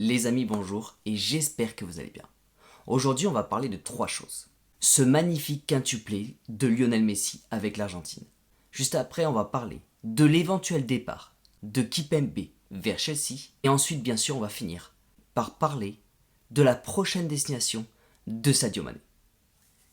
Les amis, bonjour et j'espère que vous allez bien. Aujourd'hui, on va parler de trois choses. Ce magnifique quintuplé de Lionel Messi avec l'Argentine. Juste après, on va parler de l'éventuel départ de Kimpembe vers Chelsea. Et ensuite, bien sûr, on va finir par parler de la prochaine destination de Sadio Mané.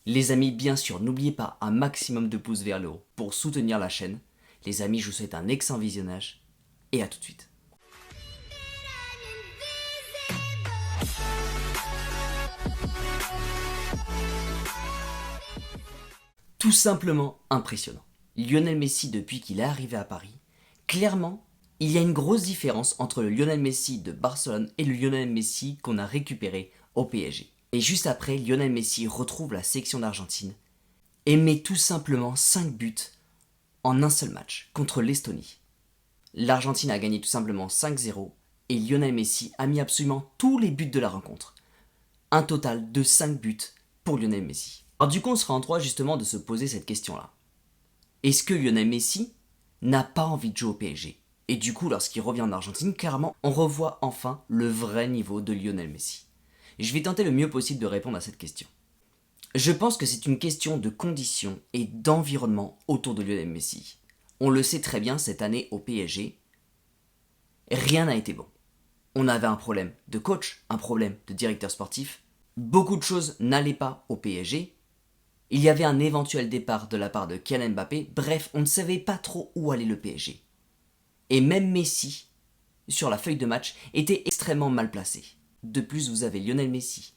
Les amis, bien sûr, n'oubliez pas un maximum de pouces vers le haut pour soutenir la chaîne. Les amis, je vous souhaite un excellent visionnage et à tout de suite. Tout simplement impressionnant. Lionel Messi, depuis qu'il est arrivé à Paris, clairement, il y a une grosse différence entre le Lionel Messi de Barcelone et le Lionel Messi qu'on a récupéré au PSG. Et juste après, Lionel Messi retrouve la sélection d'Argentine et met tout simplement 5 buts en un seul match contre l'Estonie. L'Argentine a gagné tout simplement 5-0 et Lionel Messi a mis absolument tous les buts de la rencontre. Un total de 5 buts pour Lionel Messi. Alors du coup, on sera en droit justement de se poser cette question-là. Est-ce que Lionel Messi n'a pas envie de jouer au PSG? Et du coup, lorsqu'il revient en Argentine, clairement, on revoit enfin le vrai niveau de Lionel Messi. Je vais tenter le mieux possible de répondre à cette question. Je pense que c'est une question de conditions et d'environnement autour de Lionel Messi. On le sait très bien, cette année au PSG, rien n'a été bon. On avait un problème de coach, un problème de directeur sportif. Beaucoup de choses n'allaient pas au PSG. Il y avait un éventuel départ de la part de Kylian Mbappé. Bref, on ne savait pas trop où allait le PSG. Et même Messi, sur la feuille de match, était extrêmement mal placé. De plus, vous avez Lionel Messi,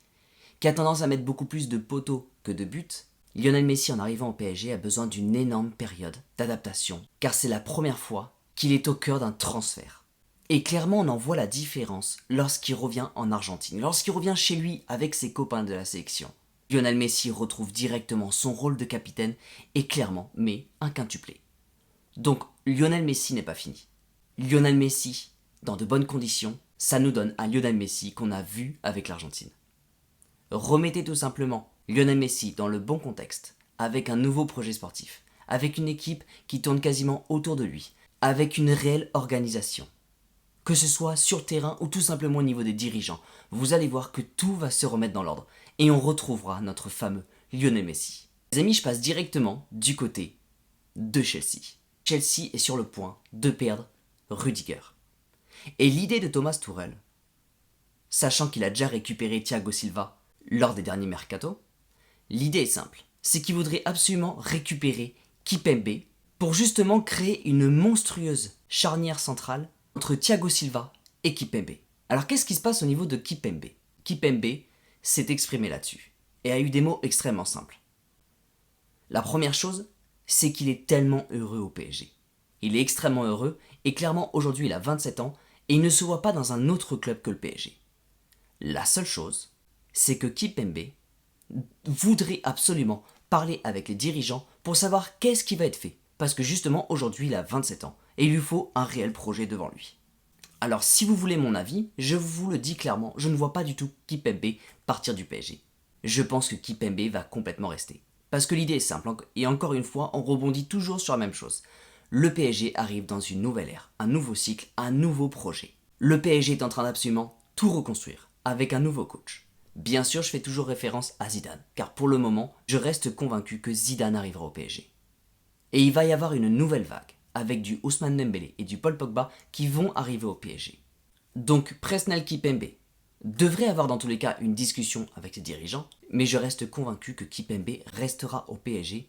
qui a tendance à mettre beaucoup plus de poteaux que de buts. Lionel Messi, en arrivant au PSG, a besoin d'une énorme période d'adaptation, car c'est la première fois qu'il est au cœur d'un transfert. Et clairement, on en voit la différence lorsqu'il revient en Argentine, lorsqu'il revient chez lui avec ses copains de la sélection. Lionel Messi retrouve directement son rôle de capitaine et clairement met un quintuplé. Donc Lionel Messi n'est pas fini. Lionel Messi, dans de bonnes conditions, ça nous donne un Lionel Messi qu'on a vu avec l'Argentine. Remettez tout simplement Lionel Messi dans le bon contexte, avec un nouveau projet sportif, avec une équipe qui tourne quasiment autour de lui, avec une réelle organisation. Que ce soit sur le terrain ou tout simplement au niveau des dirigeants, vous allez voir que tout va se remettre dans l'ordre et on retrouvera notre fameux Lionel Messi. Les amis, je passe directement du côté de Chelsea. Chelsea est sur le point de perdre Rudiger. Et l'idée de Thomas Tuchel, sachant qu'il a déjà récupéré Thiago Silva lors des derniers mercato, l'idée est simple, c'est qu'il voudrait absolument récupérer Kimpembe pour justement créer une monstrueuse charnière centrale entre Thiago Silva et Kimpembe. Alors qu'est-ce qui se passe au niveau de Kimpembe? Kimpembe s'est exprimé là-dessus et a eu des mots extrêmement simples. La première chose, c'est qu'il est tellement heureux au PSG. Il est extrêmement heureux et clairement aujourd'hui il a 27 ans et il ne se voit pas dans un autre club que le PSG. La seule chose, c'est que Kimpembe voudrait absolument parler avec les dirigeants pour savoir qu'est-ce qui va être fait. Parce que justement aujourd'hui il a 27 ans et il lui faut un réel projet devant lui. Alors si vous voulez mon avis, je vous le dis clairement, je ne vois pas du tout Kimpembe partir du PSG. Je pense que Kimpembe va complètement rester. Parce que l'idée est simple, et encore une fois, on rebondit toujours sur la même chose. Le PSG arrive dans une nouvelle ère, un nouveau cycle, un nouveau projet. Le PSG est en train d'absolument tout reconstruire, avec un nouveau coach. Bien sûr, je fais toujours référence à Zidane, car pour le moment, je reste convaincu que Zidane arrivera au PSG. Et il va y avoir une nouvelle vague, avec du Ousmane Dembélé et du Paul Pogba qui vont arriver au PSG. Donc Presnel Kimpembe devrait avoir dans tous les cas une discussion avec ses dirigeants, mais je reste convaincu que Kimpembe restera au PSG,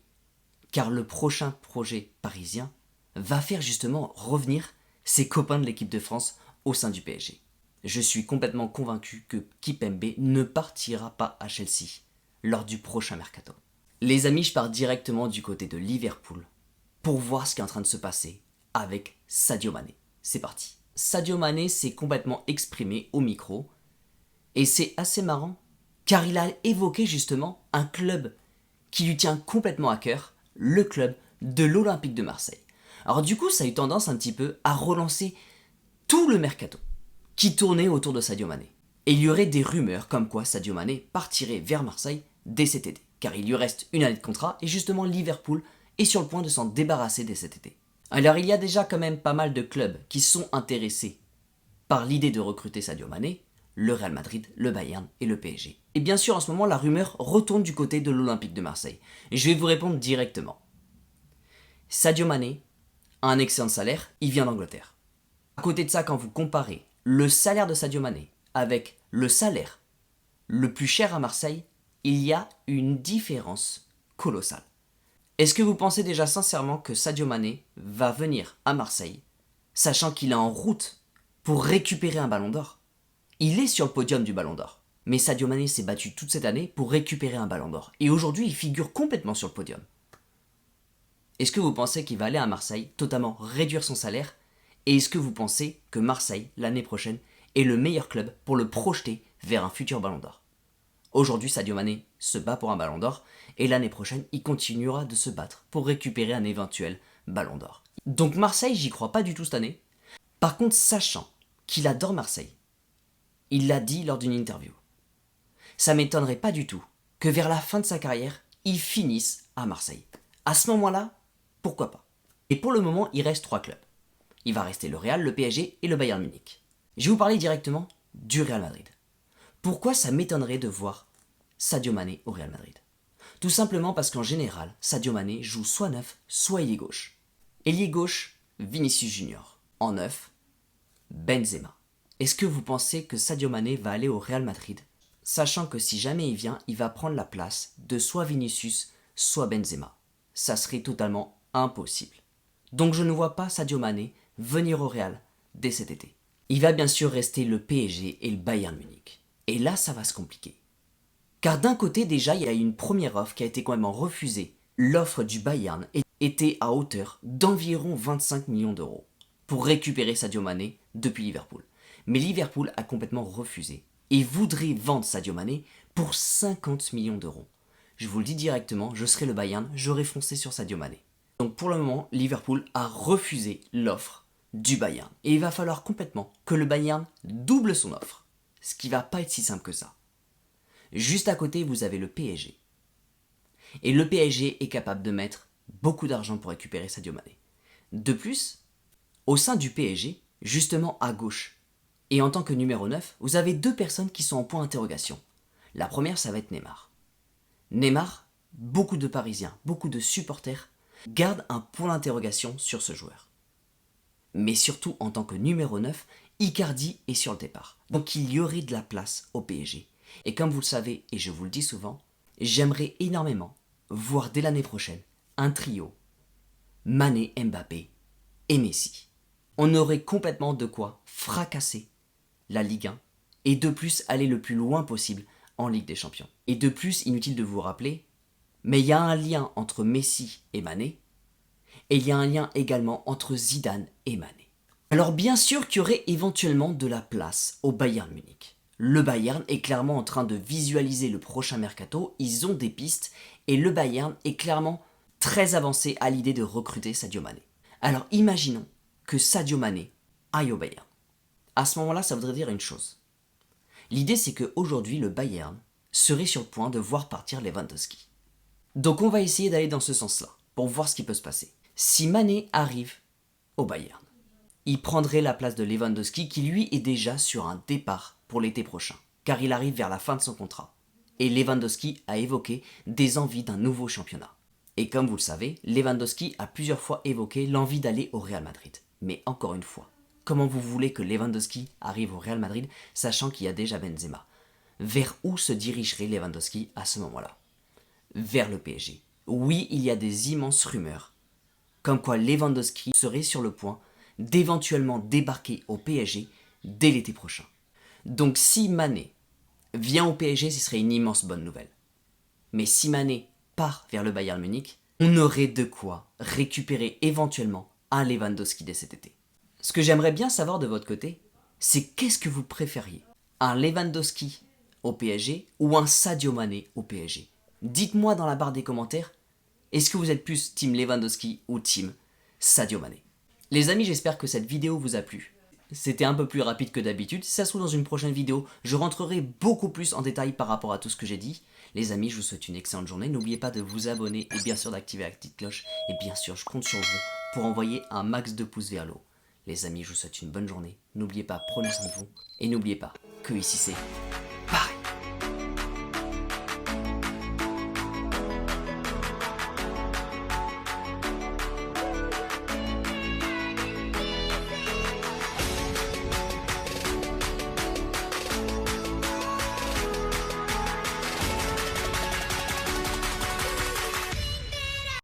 car le prochain projet parisien va faire justement revenir ses copains de l'équipe de France au sein du PSG. Je suis complètement convaincu que Kimpembe ne partira pas à Chelsea lors du prochain mercato. Les amis, je pars directement du côté de Liverpool pour voir ce qui est en train de se passer avec Sadio Mané. C'est parti. Sadio Mané s'est complètement exprimé au micro et c'est assez marrant car il a évoqué justement un club qui lui tient complètement à cœur, le club de l'Olympique de Marseille. Alors du coup, ça a eu tendance un petit peu à relancer tout le mercato qui tournait autour de Sadio Mané. Et il y aurait des rumeurs comme quoi Sadio Mané partirait vers Marseille dès cet été, car il lui reste une année de contrat et justement Liverpool est sur le point de s'en débarrasser dès cet été. Alors il y a déjà quand même pas mal de clubs qui sont intéressés par l'idée de recruter Sadio Mané. le Real Madrid, le Bayern et le PSG. Et bien sûr, en ce moment, la rumeur retourne du côté de l'Olympique de Marseille. Et je vais vous répondre directement. Sadio Mané a un excellent salaire, il vient d'Angleterre. À côté de ça, quand vous comparez le salaire de Sadio Mané avec le salaire le plus cher à Marseille, il y a une différence colossale. Est-ce que vous pensez déjà sincèrement que Sadio Mané va venir à Marseille, sachant qu'il est en route pour récupérer un ballon d'or? Il est sur le podium du ballon d'or. Mais Sadio Mané s'est battu toute cette année pour récupérer un ballon d'or. Et aujourd'hui, il figure complètement sur le podium. Est-ce que vous pensez qu'il va aller à Marseille, totalement réduire son salaire? Et est-ce que vous pensez que Marseille, l'année prochaine, est le meilleur club pour le projeter vers un futur ballon d'or? Aujourd'hui, Sadio Mané se bat pour un ballon d'or, et l'année prochaine, il continuera de se battre pour récupérer un éventuel ballon d'or. Donc Marseille, j'y crois pas du tout cette année. Par contre, sachant qu'il adore Marseille, il l'a dit lors d'une interview, ça m'étonnerait pas du tout que vers la fin de sa carrière, il finisse à Marseille. À ce moment-là, pourquoi pas? Et pour le moment, il reste 3 clubs. Il va rester le Real, le PSG et le Bayern Munich. Je vais vous parler directement du Real Madrid. Pourquoi ça m'étonnerait de voir Sadio Mané au Real Madrid? Tout simplement parce qu'en général, Sadio Mané joue soit neuf, soit ailier gauche. Ailier gauche, Vinicius Junior. En neuf, Benzema. Est-ce que vous pensez que Sadio Mané va aller au Real Madrid, sachant que si jamais il vient, il va prendre la place de soit Vinicius, soit Benzema? Ça serait totalement impossible. Donc je ne vois pas Sadio Mané venir au Real dès cet été. Il va bien sûr rester le PSG et le Bayern Munich. Et là, ça va se compliquer. Car d'un côté, déjà, il y a eu une première offre qui a été quand même refusée. L'offre du Bayern était à hauteur d'environ 25 millions d'euros pour récupérer Sadio Mané depuis Liverpool. Mais Liverpool a complètement refusé et voudrait vendre Sadio Mané pour 50 millions d'euros. Je vous le dis directement, je serai le Bayern, j'aurais foncé sur Sadio Mané. Donc pour le moment, Liverpool a refusé l'offre du Bayern. Et il va falloir complètement que le Bayern double son offre. Ce qui va pas être si simple que ça. Juste à côté, vous avez le PSG. Et le PSG est capable de mettre beaucoup d'argent pour récupérer Sadio Mané. De plus, au sein du PSG, justement à gauche, et en tant que numéro 9, vous avez 2 personnes qui sont en point d'interrogation. La première, ça va être Neymar. Neymar, beaucoup de Parisiens, beaucoup de supporters gardent un point d'interrogation sur ce joueur. Mais surtout en tant que numéro 9, Icardi est sur le départ. Donc il y aurait de la place au PSG. Et comme vous le savez, et je vous le dis souvent, j'aimerais énormément voir dès l'année prochaine un trio Mané, Mbappé et Messi. On aurait complètement de quoi fracasser la Ligue 1 et de plus aller le plus loin possible en Ligue des Champions. Et de plus, inutile de vous rappeler, mais il y a un lien entre Messi et Mané, et il y a un lien également entre Zidane et Mané. Alors bien sûr qu'il y aurait éventuellement de la place au Bayern Munich. Le Bayern est clairement en train de visualiser le prochain mercato, ils ont des pistes, et le Bayern est clairement très avancé à l'idée de recruter Sadio Mané. Alors imaginons que Sadio Mané aille au Bayern. À ce moment-là, ça voudrait dire une chose. L'idée, c'est qu'aujourd'hui, le Bayern serait sur le point de voir partir Lewandowski. Donc on va essayer d'aller dans ce sens-là, pour voir ce qui peut se passer. Si Mané arrive au Bayern, il prendrait la place de Lewandowski qui lui est déjà sur un départ pour l'été prochain, car il arrive vers la fin de son contrat. Et Lewandowski a évoqué des envies d'un nouveau championnat. Et comme vous le savez, Lewandowski a plusieurs fois évoqué l'envie d'aller au Real Madrid. Mais encore une fois, comment vous voulez que Lewandowski arrive au Real Madrid sachant qu'il y a déjà Benzema? Vers où se dirigerait Lewandowski à ce moment-là? Vers le PSG. Oui, il y a des immenses rumeurs, comme quoi Lewandowski serait sur le point d'éventuellement débarquer au PSG dès l'été prochain. Donc si Mané vient au PSG, ce serait une immense bonne nouvelle. Mais si Mané part vers le Bayern Munich, on aurait de quoi récupérer éventuellement un Lewandowski dès cet été. Ce que j'aimerais bien savoir de votre côté, c'est qu'est-ce que vous préfériez? Un Lewandowski au PSG ou un Sadio Mané au PSG? Dites-moi dans la barre des commentaires, est-ce que vous êtes plus team Lewandowski ou team Sadio Mané? Les amis, j'espère que cette vidéo vous a plu. C'était un peu plus rapide que d'habitude. Si ça se trouve, dans une prochaine vidéo, je rentrerai beaucoup plus en détail par rapport à tout ce que j'ai dit. Les amis, je vous souhaite une excellente journée. N'oubliez pas de vous abonner et bien sûr d'activer la petite cloche. Et bien sûr, je compte sur vous pour envoyer un max de pouces vers le haut. Les amis, je vous souhaite une bonne journée. N'oubliez pas, prenez soin de vous. Et n'oubliez pas que ici c'est